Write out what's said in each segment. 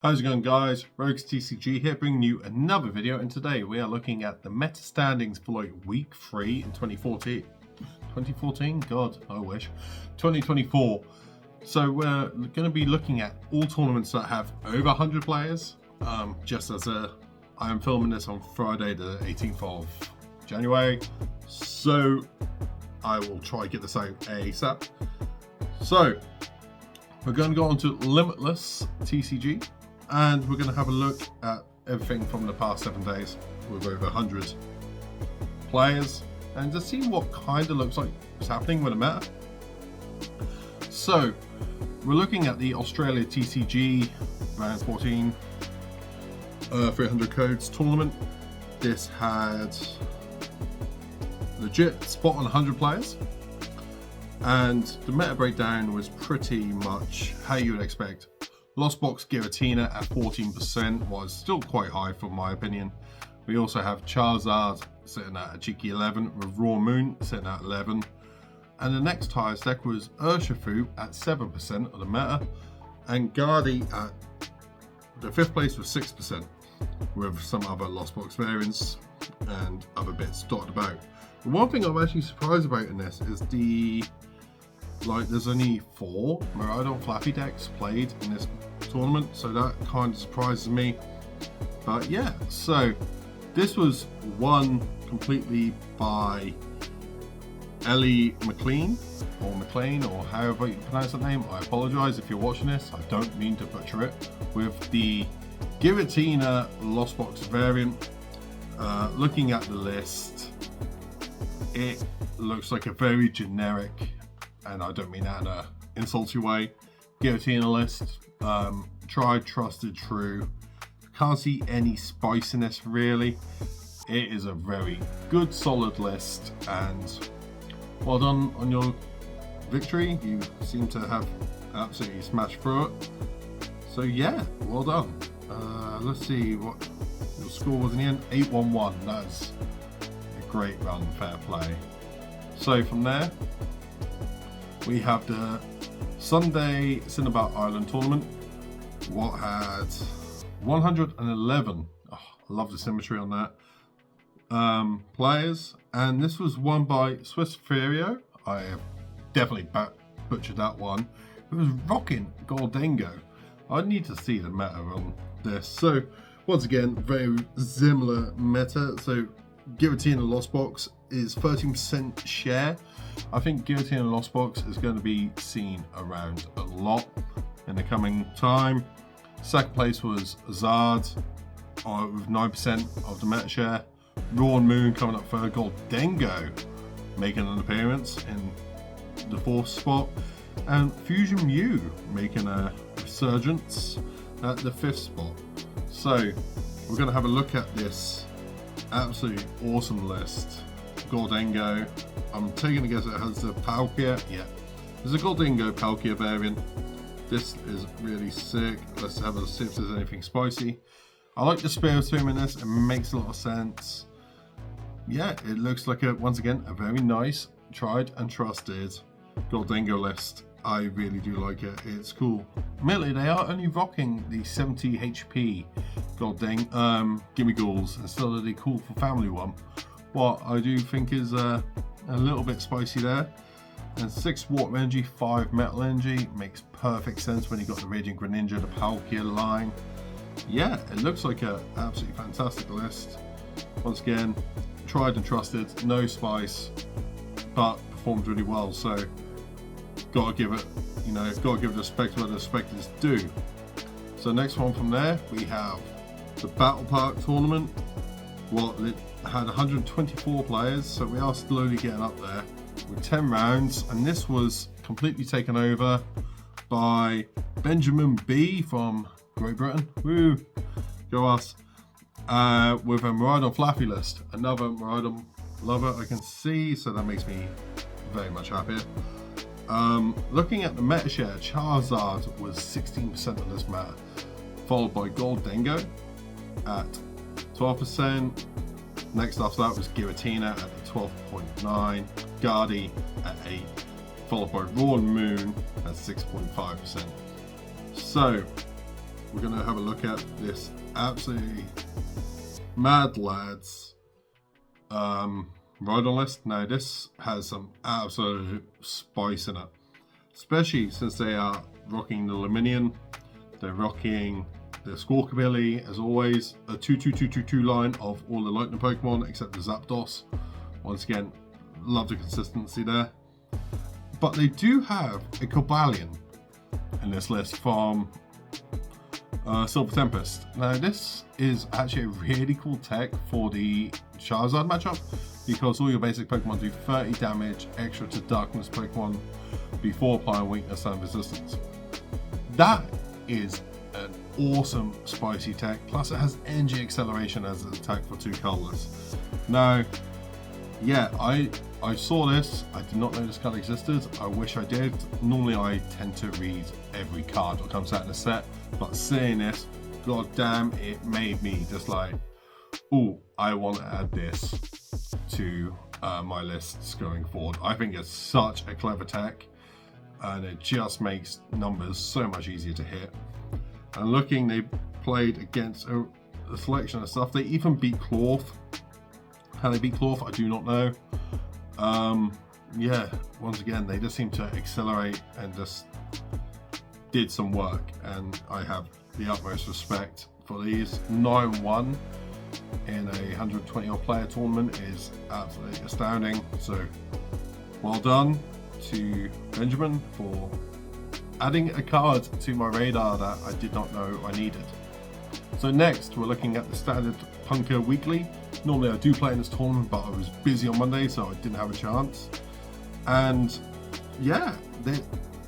How's it going, guys? Rogues TCG here, bringing you another video, and today we are looking at the meta standings for like week 3 in 2014. 2014? God, I wish. 2024. So we're going to be looking at all tournaments that have over 100 players. Just as I am filming this on Friday the 18th of January, so I will try to get this out ASAP. So we're going to go on to Limitless TCG. And we're going to have a look at everything from the past 7 days with over 100 players and just see what kind of looks like what's happening with the meta. So we're looking at the Australia TCG round 14 300 codes tournament. This had legit spot on 100 players, and the meta breakdown was pretty much how you would expect. Lost Box Giratina at 14% was still quite high for my opinion. We also have Charizard sitting at a cheeky 11, with Raw Moon sitting at 11. And the next highest deck was Urshifu at 7% of the meta, and Guardi at the 5th place with 6%, with some other Lost Box variants and other bits dotted about. The one thing I'm actually surprised about in this is there's only 4 Miraidon Flappy decks played in this tournament, so that kind of surprises me. But yeah, so this was won completely by Ellie McLean, or however you pronounce that name. I apologize if you're watching this, I don't mean to butcher it. With the Giratina Lost Box variant, looking at the list, it looks like a very generic, and I don't mean that in an insulty way, Giratina list. Tried, trusted, true. Can't see any spiciness really. It is a very good, solid list, and well done on your victory. You seem to have absolutely smashed through it. So yeah, well done. Let's see what your score was in the end. 8-1-1. That's a great run, fair play. So from there, we have the Sunday Cinnabar Island tournament. What had 111. Oh, I love the symmetry on that. Players, and this was won by Swiss Furio. I have definitely butchered that one. It was rocking Goldengo. I need to see the meta on this. So once again, very similar meta. So Giratina Lost Box is 13% share. I think Giratina Lost Box is going to be seen around a lot in the coming time. Second place was Zard with 9% of the meta share. Raw Moon coming up third. Goldengo making an appearance in the 4th spot. And Fusion Mew making a resurgence at the 5th spot. So we're going to have a look at this absolutely awesome list. Goldengo, I'm taking a guess it has the Palkia. Yeah, there's a Goldengo Palkia variant. This is really sick. Let's have a see if there's anything spicy. I like the Spiritomb in this, it makes a lot of sense. Yeah, it looks like once again a very nice, tried and trusted Goldengo list. I really do like it, it's cool. Admittedly, they are only rocking the 70 HP Gimme Ghouls instead of the Cool for Family one. What I do think is a little bit spicy there. And 6 Water Energy, 5 Metal Energy makes perfect sense when you got the Raging Greninja, the Palkia line. Yeah, it looks like an absolutely fantastic list. Once again, tried and trusted, no spice, but performed really well. So gotta give it, gotta give respect where the respect is due. So next one from there, we have the Battle Park tournament. Well, it had 124 players, so we are slowly getting up there with 10 rounds, and this was completely taken over by Benjamin B from Great Britain. Woo, go us. With a Miraidon Flappy list, another Miraidon lover I can see, so that makes me very much happier. Looking at the meta share, Charizard was 16% of this meta, followed by Goldengo at 12%. Next after that was Giratina at 12.9%, Guardi at 8%, followed by Raw Moon at 6.5%. So we're going to have a look at this absolutely mad lads Rhydon list. Now this has some absolute spice in it, especially since they are rocking the Luminion, they're rocking the Squawkabilly, as always, a 2-2-2-2-2 line of all the lightning Pokemon except the Zapdos. Once again, love the consistency there. But they do have a Cobalion in this list from Silver Tempest. Now this is actually a really cool tech for the Charizard matchup, because all your basic Pokemon do 30 damage extra to Darkness Pokemon before applying weakness and resistance. That is an awesome spicy tech, plus it has energy acceleration as an attack for 2 colorless. Now, yeah, I saw this, I did not know this card existed, I wish I did. Normally I tend to read every card that comes out in a set, but seeing this, god damn, it made me just like, oh, I want to add this to my lists going forward. I think it's such a clever tech, and it just makes numbers so much easier to hit. And looking, they played against a selection of stuff. They even beat Cloth. How they beat Cloth, I do not know. Yeah, once again, they just seem to accelerate and just did some work, and I have the utmost respect for these. 9-1 in a 120 odd player tournament is absolutely astounding. So well done to Benjamin for adding a card to my radar that I did not know I needed. So next we're looking at the standard Punker Weekly. Normally I do play in this tournament, but I was busy on Monday, so I didn't have a chance. And yeah,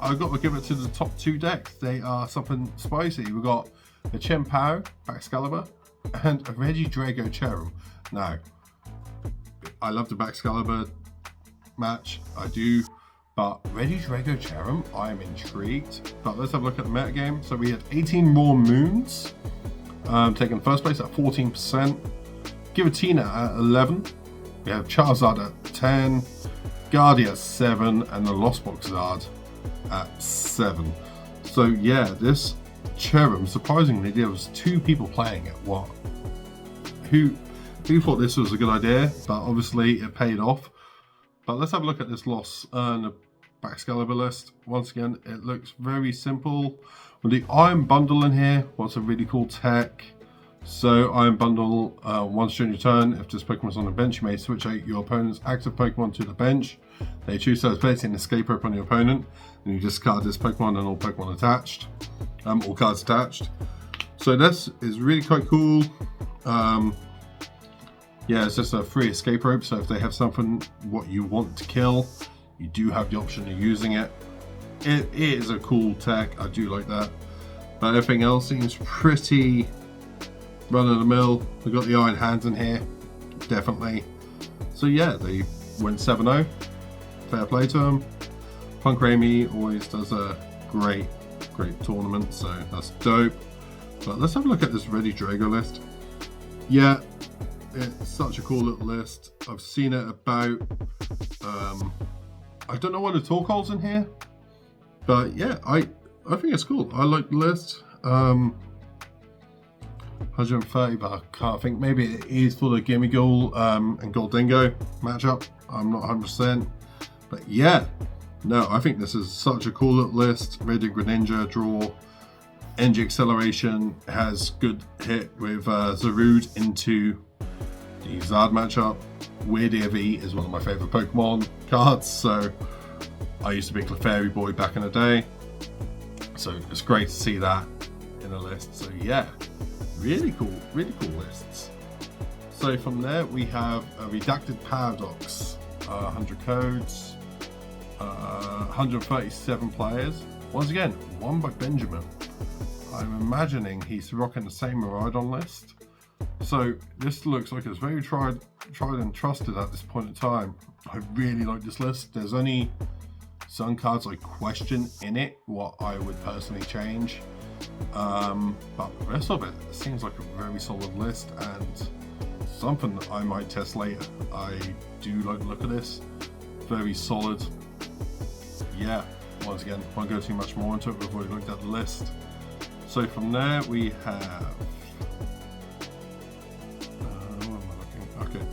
I've got to give it to the top 2 decks. They are something spicy. We've got a Chien-Pao, Baxcalibur, and a Regidrago Cherrim. Now, I love the Baxcalibur match, I do, but Regidrago Cherrim, I'm intrigued. But let's have a look at the metagame. So we had 18 Raw Moons, taking first place at 14%, Giratina at 11, we have Charizard at 10, Guardia at 7, and the Lost Box Zard at 7. So yeah, this Cherrim, surprisingly, there was 2 people playing it. What? Who thought this was a good idea? But obviously it paid off. But let's have a look at this loss and the Baxcalibur list. Once again, it looks very simple. With the Iron Bundle in here, what's a really cool tech. So Iron Bundle, once during your turn, if this Pokemon's on the bench, you may switch out your opponent's active Pokemon to the bench. They choose to place an escape rope on your opponent, and you discard this Pokemon and all Pokemon attached, all cards attached. So this is really quite cool. Yeah, it's just a free escape rope, so if they have something what you want to kill, you do have the option of using it. It is a cool tech, I do like that. But everything else seems pretty run-of-the-mill. We've got the Iron Hands in here, definitely. So yeah, they went 7-0. Fair play to them. Punk Ramy always does a great tournament, so that's dope. But let's have a look at this Regidrago list. Yeah, it's such a cool little list. I've seen it about, I don't know what the talk holes in here, but yeah, I think it's cool. I like the list. 130, but I can't think. Maybe it is for the Gimmighoul and Goldingo matchup. I'm not 100%, but yeah, no, I think this is such a cool little list. Radiant Greninja draw, energy acceleration, has good hit with Zarude into the Zard matchup. Weird EV is one of my favorite Pokemon cards, so I used to be a Clefairy boy back in the day, so it's great to see that in a list. So yeah, really cool lists. So from there we have a Redacted Paradox, 100 codes, 137 players. Once again, won by Benjamin. I'm imagining he's rocking the same Miraidon list. So this looks like it's very tried and trusted at this point in time. I really like this list. There's only some cards I question in it, what I would personally change. But the rest of it seems like a very solid list and something that I might test later. I do like the look of this. Very solid. Yeah, once again, won't go too much more into it. We've already looked at the list. So from there we have where am I looking? Okay.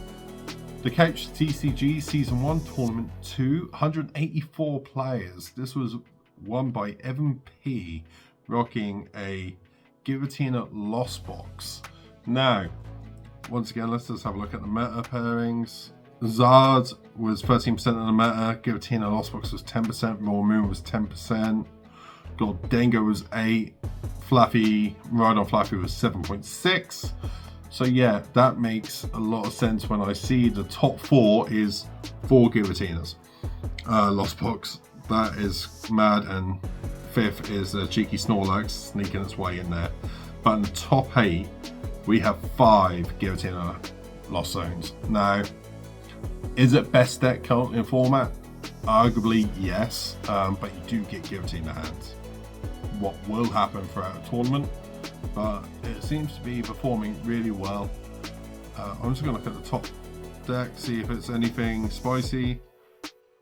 The Couch TCG Season 1 Tournament 2, 184 players. This was won by Evan P, rocking a Giratina Lost Box. Now, once again, let's just have a look at the meta pairings. Zard was 13% of the meta, Giratina Lost Box was 10%, Raw Moon was 10%, Goldengo was 8%, Fluffy, Ride on Fluffy was 7.6%. So yeah, that makes a lot of sense when I see the top 4 is 4 Giratinas. Lost Box, that is mad, and 5th is a cheeky Snorlax sneaking its way in there. But in the top 8, we have 5 Giratina Lost Zones. Now, is it best deck currently in format? Arguably yes, but you do get Giratina hands. What will happen throughout a tournament, but it seems to be performing really well. I'm just going to look at the top deck, see if it's anything spicy.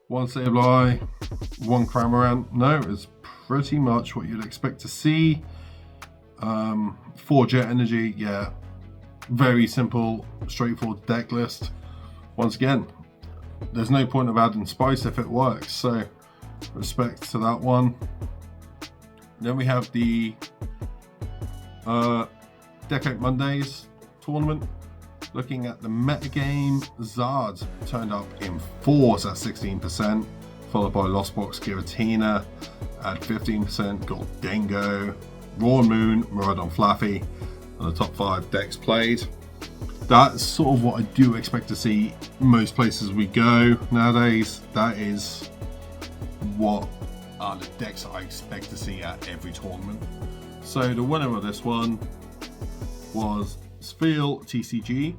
1 Sableye, 1 Cramorant. No, it's pretty much what you'd expect to see. 4 Jet Energy, yeah, very simple, straightforward deck list. Once again, there's no point of adding spice if it works, so respect to that one. Then we have the Deck Out Mondays tournament. Looking at the metagame, Zard turned up in 4s at 16%, followed by Lost Box Giratina at 15%, Goldengo, Raw Moon, Miraidon Fluffy, and the top 5 decks played. That's sort of what I do expect to see most places we go nowadays. That is what are the decks I expect to see at every tournament. So the winner of this one was Sphere TCG,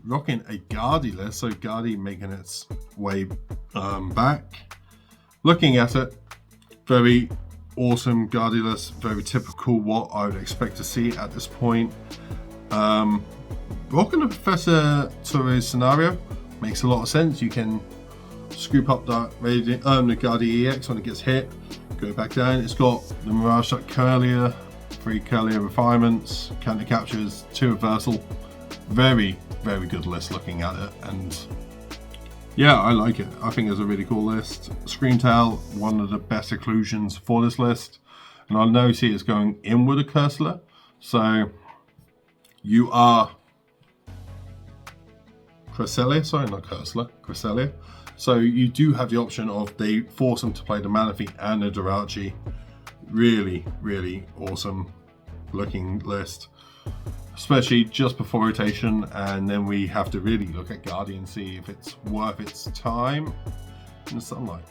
rocking a Guardy list, so Guardy making its way back. Looking at it, very awesome Guardy list, very typical what I would expect to see at this point. Rocking the Professor Torres scenario makes a lot of sense. You can scoop up that the Guardy EX when it gets hit, go back down. It's got the Mirage Shot Curlier, 3 Curlier refinements, counter captures, 2 reversal. Very, very good list looking at it, and yeah, I like it. I think it's a really cool list. Screamtail, one of the best occlusions for this list, and I know see it's going in with a Cursor, so you are Cresselia, sorry, not Cursor, Cresselia. So you do have the option of they force them to play the Manaphy and the Jirachi. Really, really awesome looking list, especially just before rotation, and then we have to really look at Guardian, see if it's worth its time in the sunlight.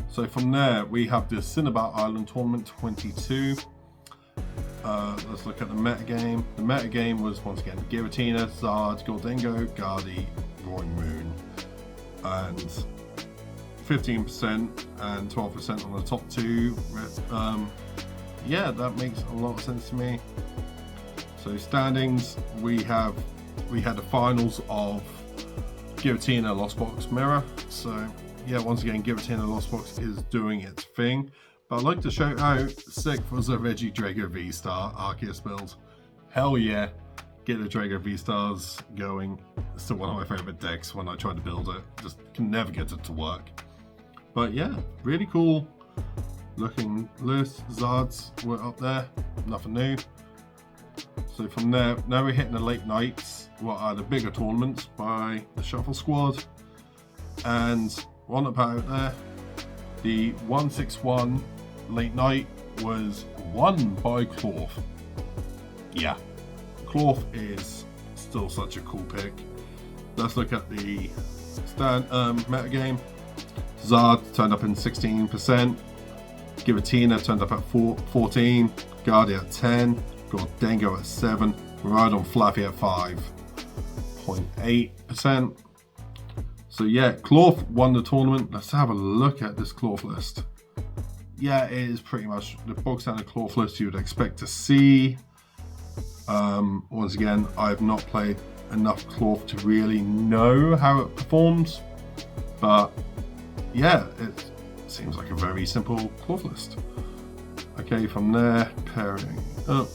So from there we have the Cinnabar Island Tournament 22. Let's look at the metagame. The metagame was once again Giratina, Zard, Goldengo, Guardy, Roaring Moon, and 15% and 12% on the top 2. Yeah, that makes a lot of sense to me. So standings, we had the finals of Giratina Lost Box Mirror. So yeah, once again, Giratina Lost Box is doing its thing. But I'd like to shout out 6th was a Regidrago V-Star Arceus build. Hell yeah, get the Drago V-Stars going. It's still one of my favourite decks when I try to build it. Just can never get it to work. But yeah, really cool looking list. Zards were up there, nothing new. So from there, now we're hitting the late nights, what are the bigger tournaments by the Shuffle Squad. And one about there, the 161 late night was won by Clorf. Yeah, Clorf is still such a cool pick. Let's look at the metagame. Zard turned up in 16%, Giratina turned up at 14%, Guardy at 10%, Goldengo at 7%, Miraidon Fluffy at 5.8%. So yeah, Clorf won the tournament. Let's have a look at this Clorf list. Yeah, it is pretty much the bog standard Clorf list you would expect to see. Once again, I've not played enough Clorf to really know how it performs, but yeah, it seems like a very simple Clorf list. Okay, from there, pairing up,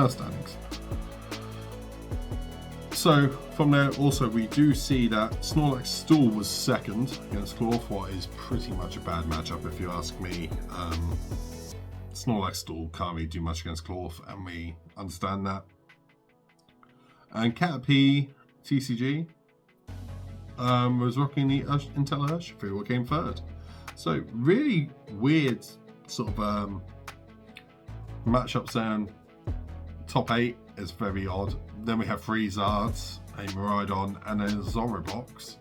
standings. So from there also we do see that Snorlax Stool was second against Cloth, what is pretty much a bad matchup if you ask me. Snorlax Stool can't really do much against Cloth, and we understand that. And Caterpie TCG was rocking the Intel Urshifu, what came third. So really weird sort of matchups down. Top 8 is very odd. Then we have 3 Zards, a Miraidon, and a Zorobox.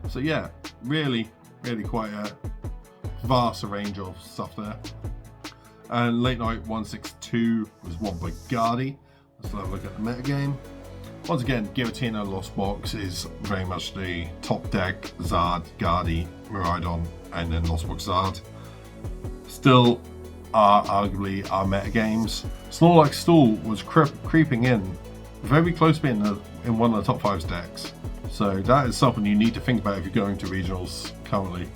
So yeah, really quite a vast range of stuff there. And Late Night 162 was won by Guardy. Let's have a look at the metagame. Once again, Giratina Lost Box is very much the top deck. Zard, Guardy, Miraidon, and then Lost Box Zard. Still are arguably our metagames. Snorlax Stool was creeping in very close to being in one of the top 5 decks. So that is something you need to think about if you're going to regionals currently.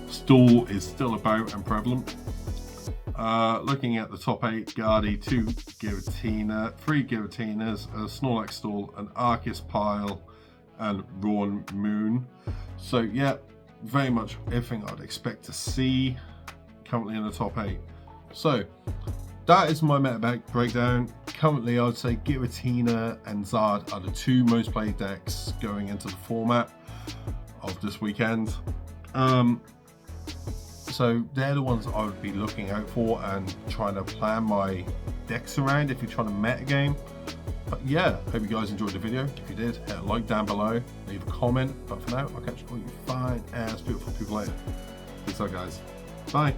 Stool is still about and prevalent. Looking at the top 8, Guardy, 2 Giratina, 3 Giratinas, a Snorlax Stool, an Arceus Pile, and Rawn Moon. So yeah, very much everything I'd expect to see currently in the top 8. So that is my meta breakdown. Currently I'd say Giratina and Zard are the 2 most played decks going into the format of this weekend. So they're the ones I would be looking out for and trying to plan my decks around if you're trying to meta game. But yeah, hope you guys enjoyed the video. If you did, hit a like down below, leave a comment. But for now, I'll catch all you fine ass beautiful people later. Peace out guys. Bye.